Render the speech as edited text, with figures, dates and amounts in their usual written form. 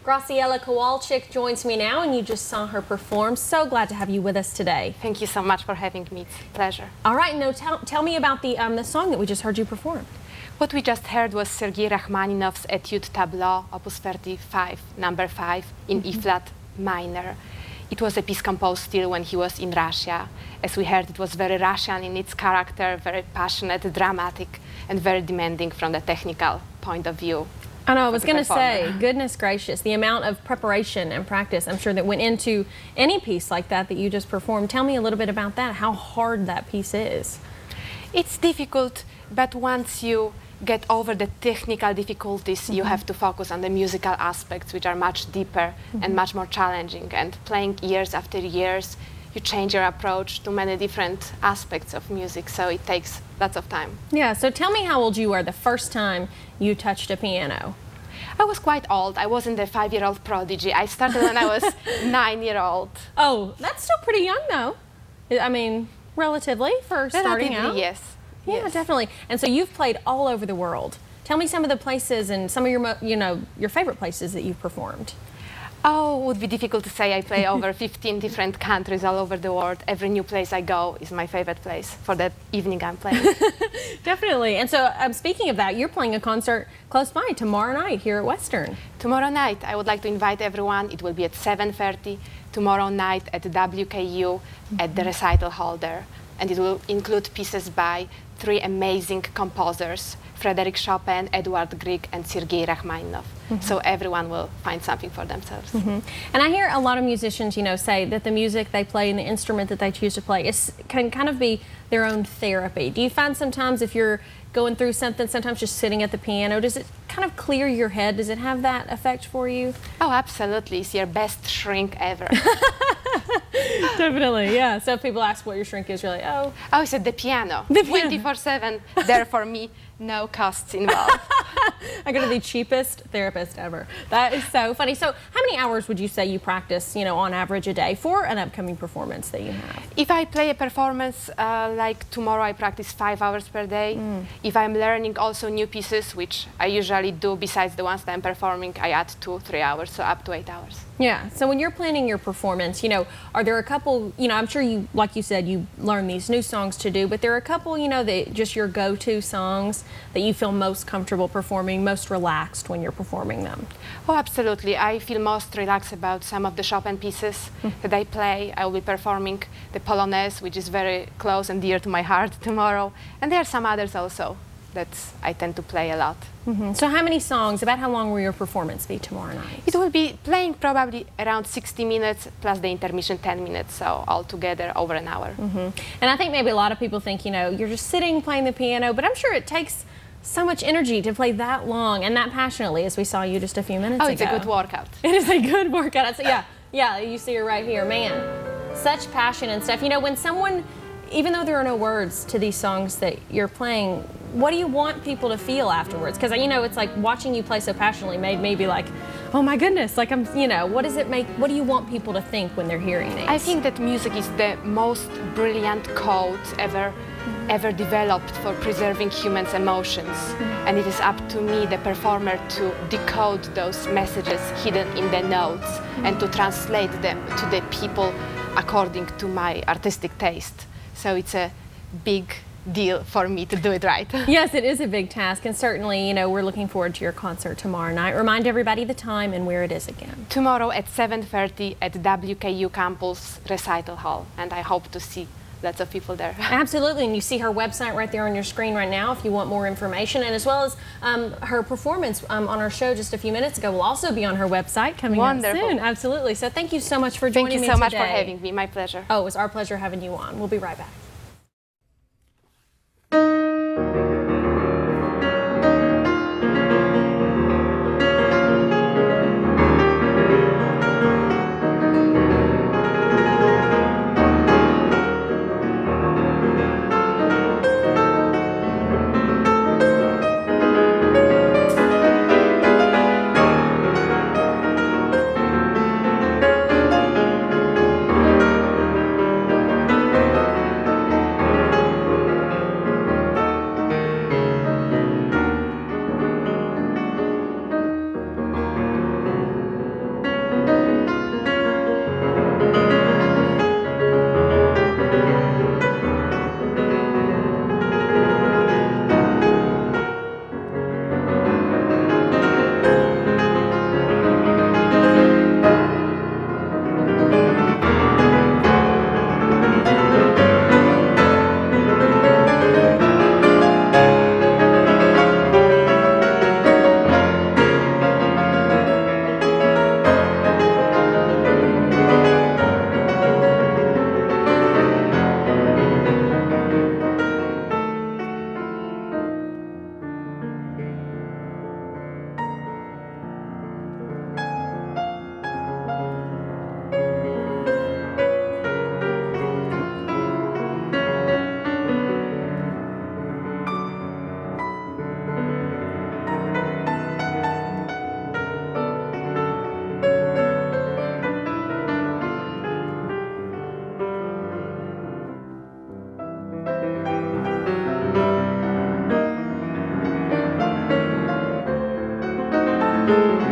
Graciella Kowalczyk joins me now, and you just saw her perform. So glad to have you with us today. Thank you so much for having me. It's a pleasure. All right, now tell me about the song that we just heard you perform. What we just heard was Sergei Rachmaninoff's Etude Tableau, Opus 35, number 5, in E-flat minor. It was a piece composed still when he was in Russia. As we heard, it was very Russian in its character, very passionate, dramatic, and very demanding from the technical point of view. I know, I was going to say, goodness gracious, the amount of preparation and practice, I'm sure, that went into any piece like that you just performed. Tell me a little bit about that, how hard that piece is. It's difficult, but once you get over the technical difficulties, you have to focus on the musical aspects, which are much deeper and much more challenging. And playing years after years, you change your approach to many different aspects of music, so it takes lots of time. Yeah, so tell me how old you were the first time you touched a piano. I was quite old. I wasn't a 5-year-old prodigy. I started when I was 9-year-old. Oh, that's still pretty young, though. I mean, relatively, for starting out. Yes. Yeah, yes. Definitely. And so you've played all over the world. Tell me some of the places and some of your favorite places that you've performed. Oh, it would be difficult to say. I play over 15 different countries all over the world. Every new place I go is my favorite place for that evening I'm playing. Definitely. And so speaking of that, you're playing a concert close by tomorrow night here at Western. Tomorrow night, I would like to invite everyone. It will be at 7:30 tomorrow night at the WKU at the recital hall there. And it will include pieces by 3 amazing composers, Frédéric Chopin, Edward Grieg, and Sergei Rachmaninoff. So everyone will find something for themselves. And I hear a lot of musicians, say that the music they play and the instrument that they choose to play can kind of be their own therapy. Do you find sometimes if you're going through something, sometimes just sitting at the piano, does it kind of clear your head? Does it have that effect for you? Oh, absolutely. It's your best shrink ever. Definitely, yeah. So if people ask what your shrink is, you're like, oh. Oh, it's at the piano. 24/7, there for me, no costs involved. I go to the cheapest therapist ever. That is so funny. So how many hours would you say you practice, on average a day for an upcoming performance that you have? If I play a performance like tomorrow, I practice 5 hours per day. If I'm learning also new pieces, which I usually do besides the ones that I'm performing, I add 2-3 hours, so up to 8 hours. Yeah, so when you're planning your performance, are there a couple, I'm sure you, like you said, you learn these new songs to do, but there are a couple, that just your go-to songs that you feel most comfortable performing, most relaxed when you're performing them? Oh, absolutely. I feel most relaxed about some of the Chopin pieces that I play. I will be performing the Polonaise, which is very close and dear to my heart tomorrow, and there are some others also that I tend to play a lot. So how many songs, about how long will your performance be tomorrow night? It will be playing probably around 60 minutes plus the intermission 10 minutes, so altogether over an hour. And I think maybe a lot of people think, you're just sitting playing the piano, but I'm sure it takes so much energy to play that long and that passionately, as we saw you just a few minutes ago. Oh, it's a good workout. It is a good workout. So yeah, you see her right here. Man, such passion and stuff. When someone, even though there are no words to these songs that you're playing, what do you want people to feel afterwards? Because it's like watching you play so passionately made me be like, oh my goodness, like what do you want people to think when they're hearing these? I think that music is the most brilliant code ever developed for preserving humans' emotions. And it is up to me, the performer, to decode those messages hidden in the notes and to translate them to the people according to my artistic taste. So it's a big deal for me to do it right. Yes, it is a big task, and certainly, we're looking forward to your concert tomorrow night. Remind everybody the time and where it is again. Tomorrow at 7:30 at WKU Campus Recital Hall, and I hope to see lots of people there. Absolutely, and you see her website right there on your screen right now if you want more information, and as well as her performance on our show just a few minutes ago will also be on her website coming up soon. Absolutely. So thank you so much for joining me today. Thank you so much for having me. My pleasure. Oh, it was our pleasure having you on. We'll be right back. you.